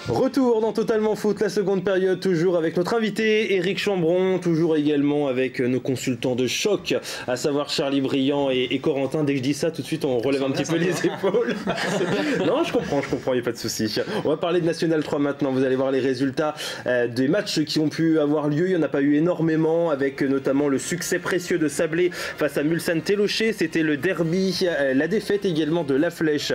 Retour dans Totalement Foot, la seconde période, toujours avec notre invité Éric Chambron, toujours également avec nos consultants de choc, à savoir Charlie Briand et Corentin. Dès que je dis ça, tout de suite on relève un petit peu les épaules. Non, je comprends, il n'y a pas de souci. On va parler de National 3 maintenant, vous allez voir les résultats des matchs qui ont pu avoir lieu. Il n'y en a pas eu énormément, avec notamment le succès précieux de Sablé face à Mulsanne Télocher. C'était le derby, la défaite également de La Flèche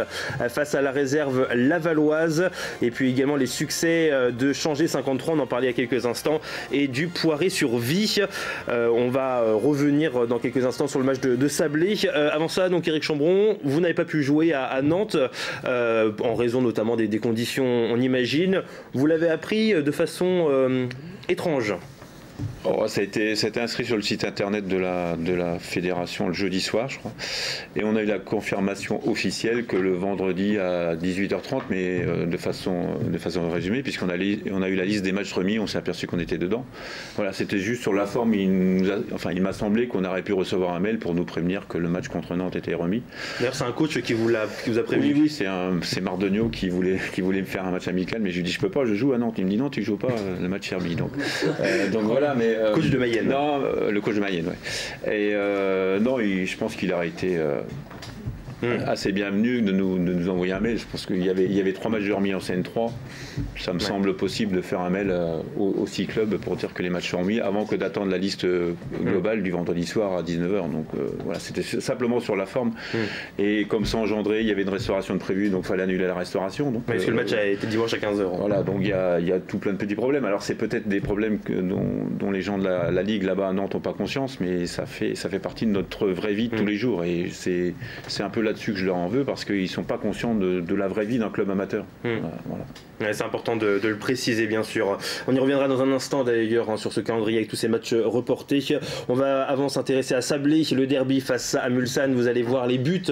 face à la réserve lavalloise, et puis également les succès de Changé 53, on en parlait il y a quelques instants, et du Poiré sur Vie. On va revenir dans quelques instants sur le match de Sablé. Avant ça, donc Éric Chambron, vous n'avez pas pu jouer à Nantes en raison notamment des conditions, on imagine. Vous l'avez appris de façon étrange. Oh, ça a été inscrit sur le site internet de la fédération le jeudi soir, je crois. Et on a eu la confirmation officielle que le vendredi à 18h30, mais de façon résumée, puisqu'on a eu la liste des matchs remis, on s'est aperçu qu'on était dedans. Voilà, c'était juste sur la forme. Il m'a semblé qu'on aurait pu recevoir un mail pour nous prévenir que le match contre Nantes était remis. D'ailleurs, c'est un coach qui vous a prévenu. Oui, c'est Mardonio qui voulait me faire un match amical, mais je lui dis je peux pas, je joue à Nantes. Il me dit non, tu joues pas le match Herbie. Donc voilà, mais coach de Mayenne. Non, le coach de Mayenne, ouais. Et non, je pense qu'il aurait été assez bienvenu de nous envoyer un mail. Je pense qu'il y avait 3 matchs de remis en CN3. Ça me semble possible de faire un mail au 6 clubs pour dire que les matchs sont remis avant que d'attendre la liste globale du vendredi soir à 19h. Donc voilà, c'était simplement sur la forme. Et comme ça engendré, il y avait une restauration de prévue, donc il fallait annuler la restauration. Donc, parce que le match a été dimanche à 15h. Voilà, donc il y a tout plein de petits problèmes. Alors c'est peut-être des problèmes dont les gens de la Ligue là-bas à Nantes n'ont pas conscience, mais ça fait partie de notre vraie vie de tous les jours. Et c'est un peu là-dessus que je leur en veux, parce qu'ils ne sont pas conscients de la vraie vie d'un club amateur. Voilà. Ouais, c'est important de le préciser, bien sûr. On y reviendra dans un instant d'ailleurs sur ce calendrier avec tous ces matchs reportés. On va avant s'intéresser à Sablé, le derby face à Mulsanne. Vous allez voir les buts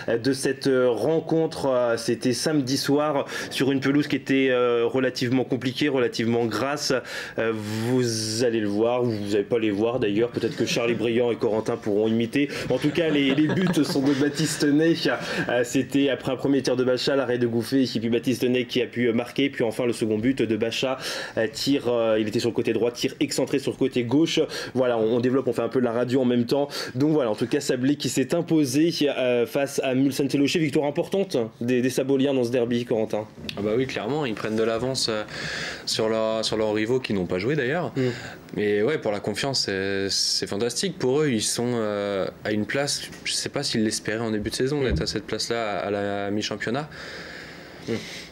de cette rencontre. C'était samedi soir sur une pelouse qui était relativement compliquée, relativement grasse. Vous allez le voir, vous n'allez pas les voir d'ailleurs. Peut-être que Charlie Briand et Corentin pourront imiter. En tout cas, les buts sont de Baptiste Ney. C'était après un premier tir de Bacha, l'arrêt de Gouffé, et puis Baptiste Ney qui a pu marquer. Puis enfin le second but de Bacha, tir, il était sur le côté droit, tir excentré sur le côté gauche. Voilà, on développe, on fait un peu de la radio en même temps. Donc voilà, en tout cas Sablé qui s'est imposé face à Mulsanne Télocher. Victoire importante des Saboliens dans ce derby, Corentin. Ah bah oui, clairement, ils prennent de l'avance sur leurs rivaux qui n'ont pas joué d'ailleurs. Mais ouais, pour la confiance, c'est fantastique. Pour eux, ils sont à une place, je ne sais pas s'ils l'espéraient en début de saison, d'être à cette place-là à la mi-championnat.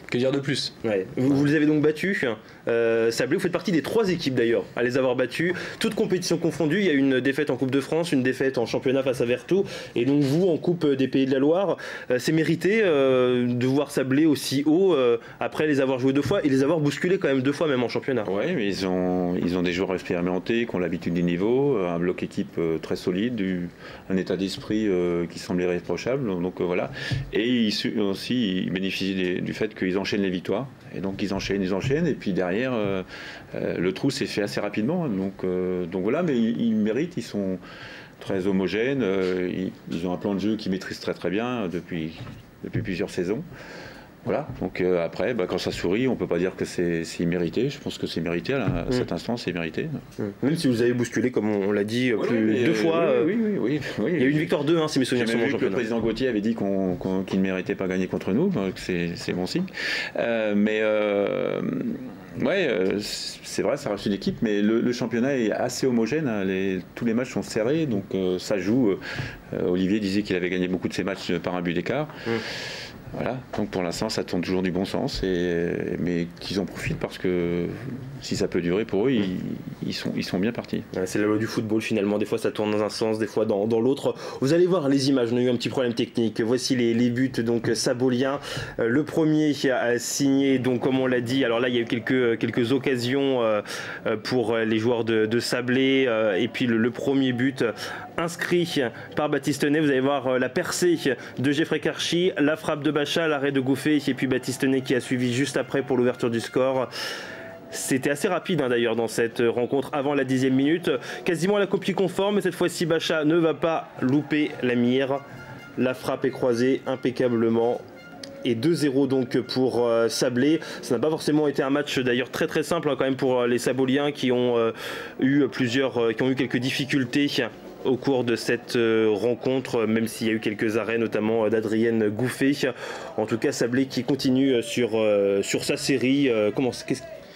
Que dire de plus? Vous les avez donc battus. Sablé, vous faites partie des 3 équipes d'ailleurs à les avoir battus. Toutes compétitions confondues, il y a une défaite en Coupe de France, une défaite en championnat face à Vertou, et donc vous en Coupe des Pays de la Loire. C'est mérité de voir Sablé aussi haut après les avoir joués 2 fois et les avoir bousculés quand même 2 fois même en championnat. Oui, mais ils ont des joueurs expérimentés qui ont l'habitude du niveau, un bloc équipe très solide, un état d'esprit qui semble irréprochable. Donc voilà. Et ils bénéficient du fait qu'ils enchaînent les victoires, et donc ils enchaînent, et puis derrière le trou s'est fait assez rapidement, donc voilà, mais ils méritent, ils sont très homogènes, ils ont un plan de jeu qu'ils maîtrisent très très bien depuis plusieurs saisons. Voilà, donc après, quand ça sourit, on ne peut pas dire que c'est immérité. Je pense que c'est mérité, à cet instant, c'est mérité. Même si vous avez bousculé, comme on l'a dit, 2 fois. Oui. Il y a eu une victoire 2, si mes souvenirs sont bons. Le président Gauthier avait dit qu'il ne méritait pas gagner contre nous, donc c'est bon signe. C'est vrai, ça reste une équipe, mais le championnat est assez homogène. Tous les matchs sont serrés, donc ça joue. Olivier disait qu'il avait gagné beaucoup de ses matchs par un but d'écart. Voilà, donc pour l'instant ça tourne toujours du bon sens, mais qu'ils en profitent, parce que si ça peut durer pour eux, ils sont bien partis. C'est la loi du football finalement, des fois ça tourne dans un sens, des fois dans l'autre. Vous allez voir les images, on a eu un petit problème technique. Voici les buts donc saboliens. Le premier a signé, donc comme on l'a dit, alors là il y a eu quelques occasions pour les joueurs de Sablé, et puis le premier but inscrit par Baptiste Ney. Vous allez voir la percée de Geoffrey Karchi, la frappe de Bacha, l'arrêt de Gouffé, et puis Baptiste Ney qui a suivi juste après pour l'ouverture du score. C'était assez rapide d'ailleurs dans cette rencontre avant la 10e minute. Quasiment à la copie conforme, mais cette fois-ci Bacha ne va pas louper la mire. La frappe est croisée impeccablement. et 2-0 donc pour Sablé. Ça n'a pas forcément été un match d'ailleurs très très simple quand même pour les Saboliens qui ont eu quelques difficultés au cours de cette rencontre, même s'il y a eu quelques arrêts, notamment d'Adrienne Gouffet. En tout cas, Sablé qui continue sur sa série.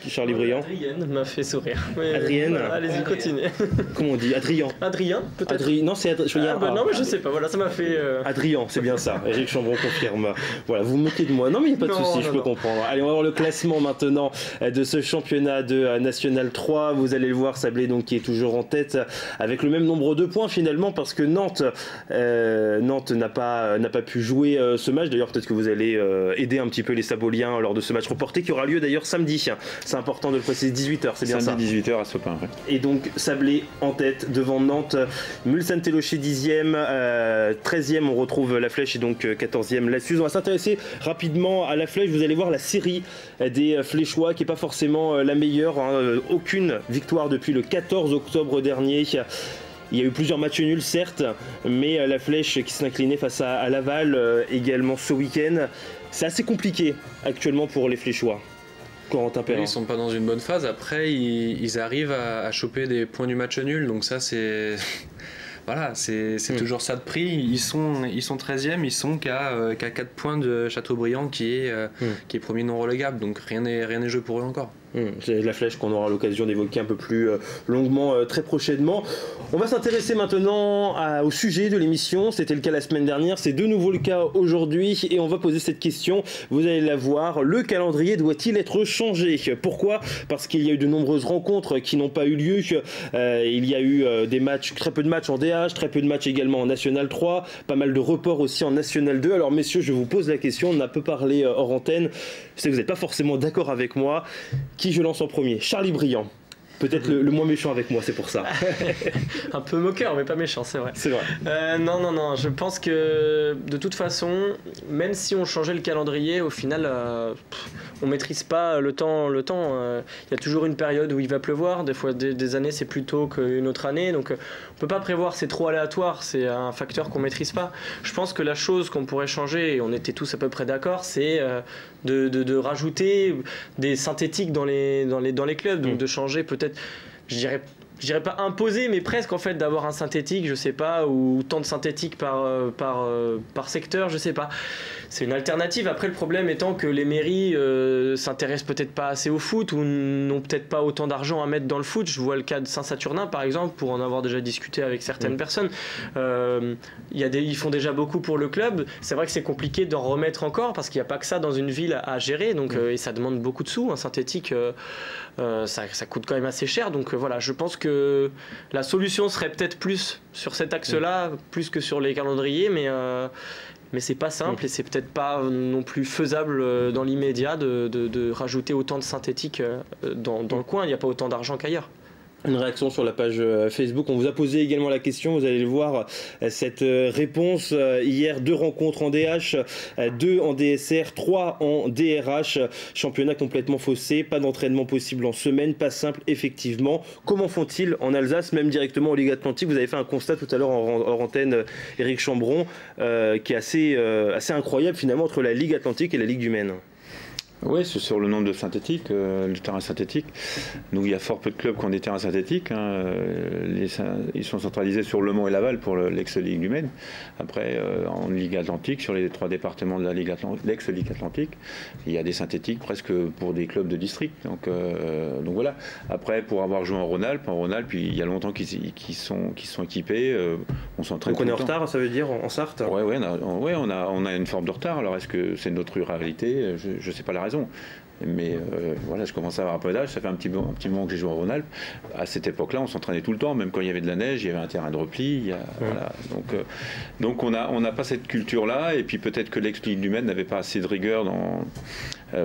Charlie Briand. Adrienne m'a fait sourire. Adrienne. Voilà, allez-y, continuez. Comment on dit? Adrien. Adrien, peut-être. Non, c'est Adrien. Non, mais je sais pas. Voilà, ça m'a fait. Adrien, c'est bien ça. Éric Chambron confirme. Voilà, vous vous moquez de moi. Non, mais il n'y a pas de souci, je peux comprendre. Allez, on va voir le classement maintenant de ce championnat de National 3. Vous allez le voir, Sablé donc qui est toujours en tête avec le même nombre de points finalement, parce que Nantes n'a pas pu jouer ce match. D'ailleurs, peut-être que vous allez aider un petit peu les Saboliens lors de ce match reporté qui aura lieu d'ailleurs samedi. C'est important de le préciser, 18h, c'est bien samedi, ça. 18h à Sopin. Ouais. Et donc Sablé en tête devant Nantes, Mulsanne-Télocher 10e, 13e on retrouve La Flèche et donc 14e la Suze. On va s'intéresser rapidement à La Flèche. Vous allez voir la série des Fléchois qui n'est pas forcément la meilleure. Aucune victoire depuis le 14 octobre dernier. Il y a eu plusieurs matchs nuls, certes, mais La Flèche qui s'est inclinée face à Laval également ce week-end. C'est assez compliqué actuellement pour les Fléchois. Corentin Perrin. Ils sont pas dans une bonne phase. Après, ils arrivent à choper des points du match nul. Donc ça, c'est voilà, c'est toujours ça de prix. Ils sont 13e, ils sont qu'à 4 points de Châteaubriand qui est premier non relégable. Donc rien n'est joué pour eux encore. C'est La Flèche qu'on aura l'occasion d'évoquer un peu plus longuement très prochainement. On va s'intéresser maintenant au sujet de l'émission. C'était le cas la semaine dernière, c'est de nouveau le cas aujourd'hui et on va poser cette question. Vous allez la voir, le calendrier doit-il être changé? Pourquoi? Parce qu'il y a eu de nombreuses rencontres qui n'ont pas eu lieu. Il y a eu des matchs, très peu de matchs en DH, très peu de matchs également en National 3, pas mal de reports aussi en National 2. Alors messieurs, je vous pose la question, on a peu parlé hors antenne. Je sais que vous n'êtes pas forcément d'accord avec moi. Qui je lance en premier? Charlie Briand. Peut-être le moins méchant avec moi, c'est pour ça. Un peu moqueur, mais pas méchant, c'est vrai. C'est vrai. Non, je pense que de toute façon, même si on changeait le calendrier, au final, on maîtrise pas le temps. Il y a toujours une période où il va pleuvoir, des fois des années c'est plus tôt qu'une autre année, donc on peut pas prévoir, c'est trop aléatoire, c'est un facteur qu'on maîtrise pas. Je pense que la chose qu'on pourrait changer, et on était tous à peu près d'accord, c'est de rajouter des synthétiques dans les clubs, donc de changer peut-être, je dirais pas imposer, mais presque en fait d'avoir un synthétique, je sais pas, ou tant de synthétiques par secteur, je sais pas. C'est une alternative. Après, le problème étant que les mairies s'intéressent peut-être pas assez au foot ou n'ont peut-être pas autant d'argent à mettre dans le foot. Je vois le cas de Saint-Saturnin par exemple, pour en avoir déjà discuté avec certaines personnes. Ils font déjà beaucoup pour le club. C'est vrai que c'est compliqué d'en remettre encore parce qu'il n'y a pas que ça dans une ville à gérer, donc et ça demande beaucoup de sous. Un synthétique, ça coûte quand même assez cher. Donc voilà, je pense que la solution serait peut-être plus sur cet axe-là, plus que sur les calendriers, mais c'est pas simple et c'est peut-être pas non plus faisable dans l'immédiat de rajouter autant de synthétiques dans le coin. Il n'y a pas autant d'argent qu'ailleurs. Une réaction sur la page Facebook. On vous a posé également la question, vous allez le voir, cette réponse. Hier, 2 rencontres en DH, 2 en DSR, 3 en DRH. Championnat complètement faussé, pas d'entraînement possible en semaine, pas simple effectivement. Comment font-ils en Alsace, même directement en Ligue Atlantique? Vous avez fait un constat tout à l'heure hors antenne, Éric Chambron, qui est assez incroyable finalement entre la Ligue Atlantique et la Ligue du Maine. Oui, c'est sur le nombre de synthétiques, le terrain synthétique. Donc il y a fort peu de clubs qui ont des terrains synthétiques. Ils sont centralisés sur Le Mans et Laval pour l'ex-Ligue du Maine. Après, en Ligue Atlantique, sur les 3 départements de l'ex-Ligue Atlantique, il y a des synthétiques presque pour des clubs de district. Donc voilà. Après, pour avoir joué en Rhône-Alpes, il y a longtemps qu'ils sont équipés. On s'entraîne. Donc on est en retard, ça veut dire, en Sarthe? Oui, on a une forme de retard. Alors est-ce que c'est notre ruralité? Je ne sais pas la raison. Mais voilà, je commence à avoir un peu d'âge, ça fait un petit moment que j'ai joué en Rhône-Alpes. À cette époque-là, on s'entraînait tout le temps, même quand il y avait de la neige, il y avait un terrain de repli. Voilà. Donc on n'a pas cette culture-là, et puis peut-être que l'ex-Ligue du Maine n'avait pas assez de rigueur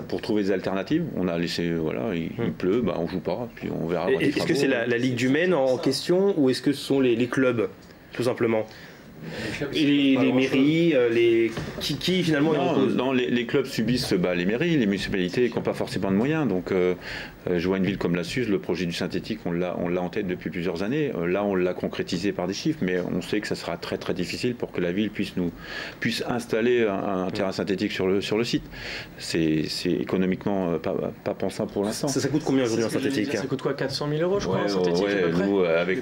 pour trouver des alternatives. On a laissé, il pleut, on joue pas, puis on verra. Est-ce que c'est la Ligue du Maine en question, ou est-ce que ce sont les clubs, tout simplement? Les mairies, qui finalement non, les clubs subissent les mairies, les municipalités qui n'ont pas forcément de moyens. Donc, je vois une ville comme la Suze, le projet du synthétique, on l'a en tête depuis plusieurs années. Là, on l'a concrétisé par des chiffres, mais on sait que ça sera très très difficile pour que la ville puisse installer un terrain synthétique sur le site. C'est économiquement pas pensable pour l'instant. Ça coûte combien aujourd'hui un synthétique? Ça coûte quoi, 400 000 euros, je crois, un synthétique à peu près. Nous, avec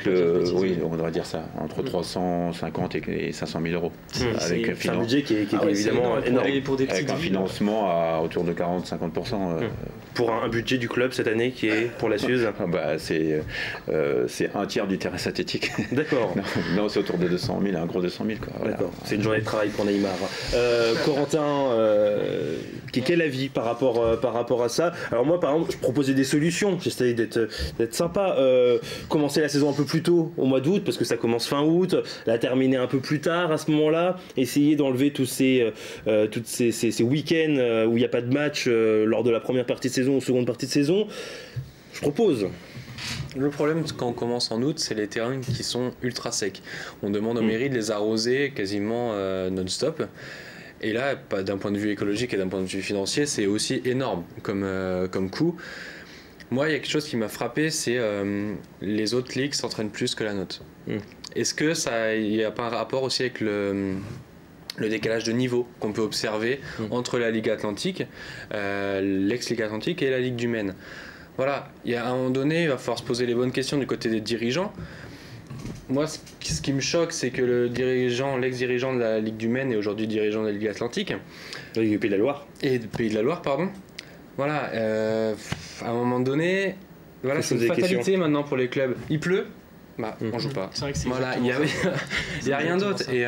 on devrait dire ça, entre 350 et 500 000 euros. Avec un budget qui est évidemment énorme. Pour des avec un financement à autour de 40-50%. Pour un budget du club cette année qui est pour la Suze c'est un tiers du terrain synthétique. D'accord. Non, c'est autour de 200 000, un gros 200 000. Voilà. D'accord. C'est une journée de travail pour Neymar. Corentin, quel avis par rapport à ça? Alors moi, par exemple, je proposais des solutions. J'essayais d'être sympa. Commencer la saison un peu plus tôt, au mois d'août, parce que ça commence fin août. La terminer un peu plus tard à ce moment-là. Essayer d'enlever tous ces week-ends où il n'y a pas de match lors de la première partie de saison ou seconde partie de saison. Je propose. Le problème quand on commence en août, c'est les terrains qui sont ultra secs. On demande aux mairies de les arroser quasiment non-stop. Et là, d'un point de vue écologique et d'un point de vue financier, c'est aussi énorme comme coût. Moi, il y a quelque chose qui m'a frappé, c'est les autres ligues s'entraînent plus que la nôtre. Est-ce que il n'y a pas un rapport aussi avec le décalage de niveau qu'on peut observer entre la Ligue Atlantique, l'ex-Ligue Atlantique et la Ligue du Maine? Voilà, il y a un moment donné, il va falloir se poser les bonnes questions du côté des dirigeants. Moi, ce qui me choque, c'est que l'ex-dirigeant de la Ligue du Maine est aujourd'hui dirigeant de la Ligue Atlantique. Du Pays de la Loire. Et du Pays de la Loire, pardon. Voilà, à un moment donné, voilà, c'est une fatalité maintenant pour les clubs. Il pleut, on joue pas. C'est vrai que c'est voilà, il y a rien d'autre. Et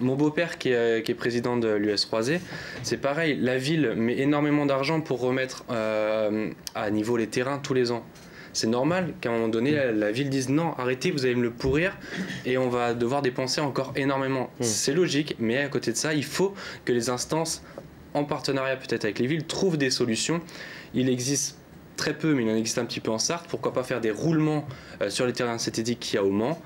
mon beau-père qui est président de l'US Roisey, c'est pareil. La ville met énormément d'argent pour remettre à niveau les terrains tous les ans. C'est normal qu'à un moment donné, la ville dise non, arrêtez, vous allez me le pourrir et on va devoir dépenser encore énormément. C'est logique, mais à côté de ça, il faut que les instances, en partenariat peut-être avec les villes, trouvent des solutions. Il existe très peu, mais il en existe un petit peu en Sarthe. Pourquoi pas faire des roulements sur les terrains synthétiques qu'il y a au Mans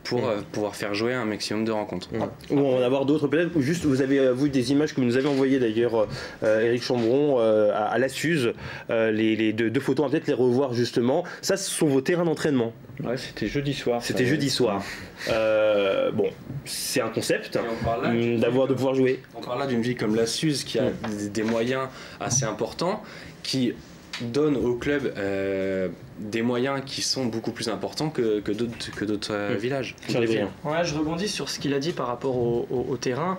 pour pouvoir faire jouer un maximum de rencontres. Ou on va en avoir d'autres peut-être, ou juste vous avez vu des images que vous nous avez envoyées d'ailleurs, Éric Chambron, à la Suze, les deux photos, on va peut-être les revoir justement. Ça, ce sont vos terrains d'entraînement. Ouais, c'était jeudi soir. C'était jeudi soir. Bon, c'est un concept de pouvoir jouer. On parle là d'une ville comme la Suze qui a des moyens assez importants, qui donne au club des moyens qui sont beaucoup plus importants que d'autres villages. Ouais, je rebondis sur ce qu'il a dit par rapport au terrain.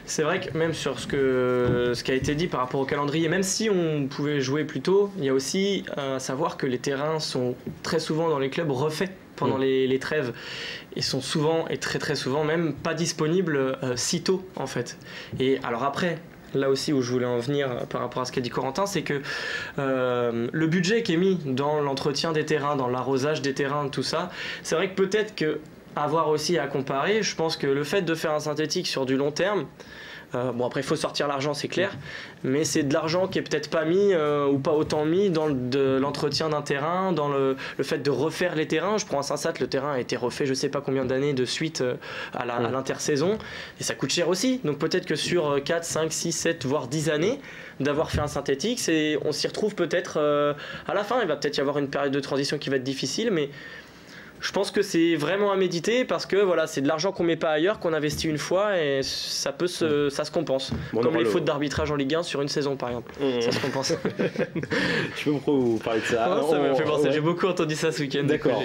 C'est vrai que même sur ce qui a été dit par rapport au calendrier, même si on pouvait jouer plus tôt, il y a aussi à savoir que les terrains sont très souvent dans les clubs refaits pendant les trêves. Ils sont souvent, et très très souvent même, pas disponibles si tôt en fait. Et alors après, là aussi où je voulais en venir par rapport à ce qu'a dit Corentin, c'est que le budget qui est mis dans l'entretien des terrains, dans l'arrosage des terrains, tout ça, c'est vrai que peut-être qu'avoir aussi à comparer, je pense que le fait de faire un synthétique sur du long terme, bon après il faut sortir l'argent, c'est clair, mais c'est de l'argent qui est peut-être pas mis ou pas autant mis dans l'entretien d'un terrain, dans le fait de refaire les terrains. Je prends un Saint-Sath, le terrain a été refait je sais pas combien d'années de suite à l'intersaison, et ça coûte cher aussi, donc peut-être que sur 4, 5, 6, 7 voire 10 années d'avoir fait un synthétique, on s'y retrouve peut-être à la fin. Il va peut-être y avoir une période de transition qui va être difficile, mais je pense que c'est vraiment à méditer parce que voilà, c'est de l'argent qu'on met pas ailleurs, qu'on investit une fois et ça se compense. Comme les fautes d'arbitrage en Ligue 1 sur une saison par exemple. Ça se compense. Je peux vous parler de ça. Ça me fait penser, j'ai beaucoup entendu ça ce week-end. D'accord.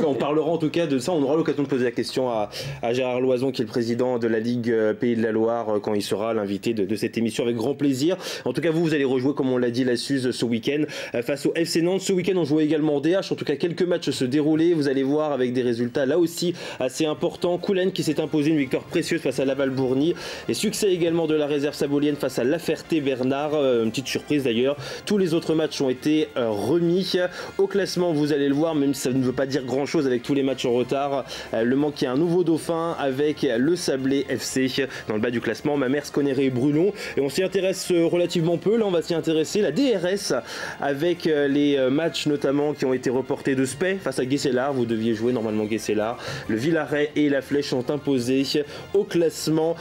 On parlera en tout cas de ça, on aura l'occasion de poser la question à Gérard Loison qui est le président de la Ligue Pays de la Loire quand il sera l'invité de cette émission avec grand plaisir. En tout cas vous allez rejouer comme on l'a dit la Suze ce week-end face au FC Nantes. Ce week-end on jouait également en DH, en tout cas quelques matchs se déroulaient, vous allez voir avec des résultats là aussi assez importants. Coulennes qui s'est imposé une victoire précieuse face à Laval-Bourny et succès également de la réserve sabolienne face à La Ferté-Bernard, une petite surprise d'ailleurs. Tous les autres matchs ont été remis au classement, vous allez le voir, même si ça ne veut pas dire grand chose avec tous les matchs en retard. Le Mans qui a un nouveau dauphin avec le Sablé FC dans le bas du classement, Mamers, Conneré et Brulon, et on s'y intéresse relativement peu. Là on va s'y intéresser, la DRS avec les matchs notamment qui ont été reportés de Spey face à Guesselard. Vous deviez jouer normalement Guescella. Le Villaret et la Flèche sont imposés au classement.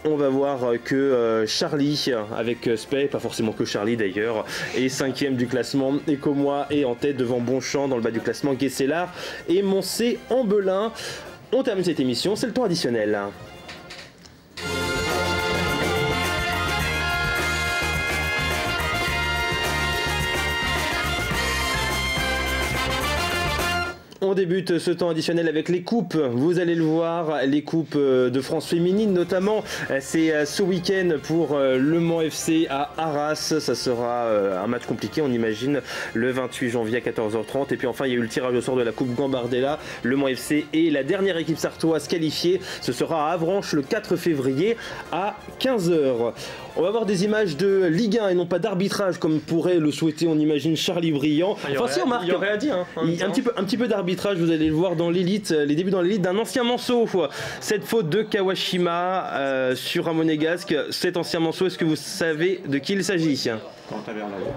On va voir que Charlie, avec Spey, pas forcément que Charlie d'ailleurs, est 5e du classement. Et Comois est en tête devant Bonchamp dans le bas du classement, Guescella et Moncé-en-Belin. On termine cette émission, c'est le temps additionnel. On débute ce temps additionnel avec les coupes. Vous allez le voir, les coupes de France féminine notamment. C'est ce week-end pour Le Mans FC à Arras. Ça sera un match compliqué, on imagine, le 28 janvier à 14h30. Et puis enfin, il y a eu le tirage au sort de la Coupe Gambardella. Le Mans FC est la dernière équipe sartoise qualifiée. Ce sera à Avranches le 4 février à 15h. On va voir des images de Ligue 1 et non pas d'arbitrage comme pourrait le souhaiter, on imagine, Charlie Briand. Il y aurait à dire. Un petit peu d'arbitrage, vous allez le voir dans l'élite, les débuts dans l'élite d'un ancien Manceau. Cette faute de Kawashima sur un Monégasque. Cet ancien Manceau, est-ce que vous savez de qui il s'agit ?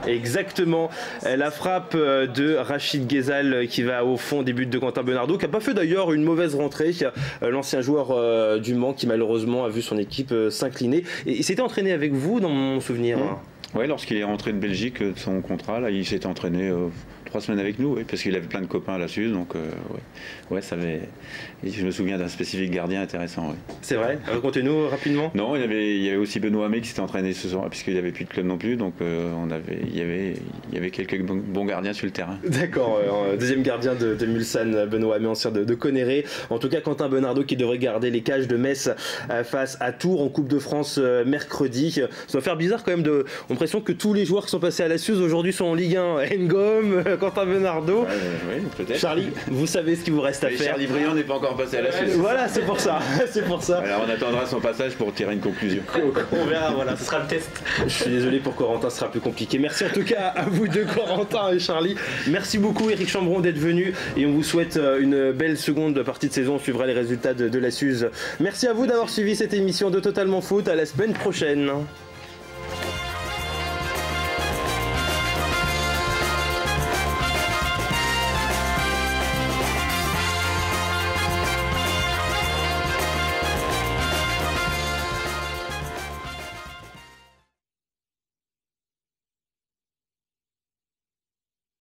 Exactement, la frappe de Rachid Ghezal qui va au fond des buts de Quentin Benardo, qui n'a pas fait d'ailleurs une mauvaise rentrée, l'ancien joueur du Mans qui malheureusement a vu son équipe s'incliner. Et il s'était entraîné avec vous dans mon souvenir. Oui, lorsqu'il est rentré de Belgique de son contrat, là, il s'était entraîné 3 semaines avec nous, oui, parce qu'il avait plein de copains à la Suze, donc ça avait... je me souviens d'un spécifique gardien intéressant. Oui. C'est vrai, racontez-nous rapidement. Non, il y avait aussi Benoît Hamé qui s'était entraîné ce soir, puisqu'il n'y avait plus de club non plus, donc il y avait quelques bons gardiens sur le terrain. D'accord, deuxième gardien de Mulsanne, Benoît Hamé, ancien de Conneré. En tout cas, Quentin Benardo qui devrait garder les cages de Metz face à Tours en Coupe de France mercredi. Ça doit faire bizarre quand même, on a l'impression que tous les joueurs qui sont passés à la Suze aujourd'hui sont en Ligue 1. Ngom, Quentin Benardo. Oui, peut-être. Charlie, vous savez ce qu'il vous reste à faire. Charlie Briand n'est pas encore passé à la Suze. Voilà, c'est pour ça. Alors on attendra son passage pour tirer une conclusion. On verra, voilà. Ce sera le test. Je suis désolé pour Corentin, ce sera plus compliqué. Merci en tout cas à vous deux, Corentin et Charlie. Merci beaucoup Éric Chambron d'être venu et on vous souhaite une belle seconde partie de saison. On suivra les résultats de la Suze. Merci à vous d'avoir suivi cette émission de Totalement Foot. À la semaine prochaine.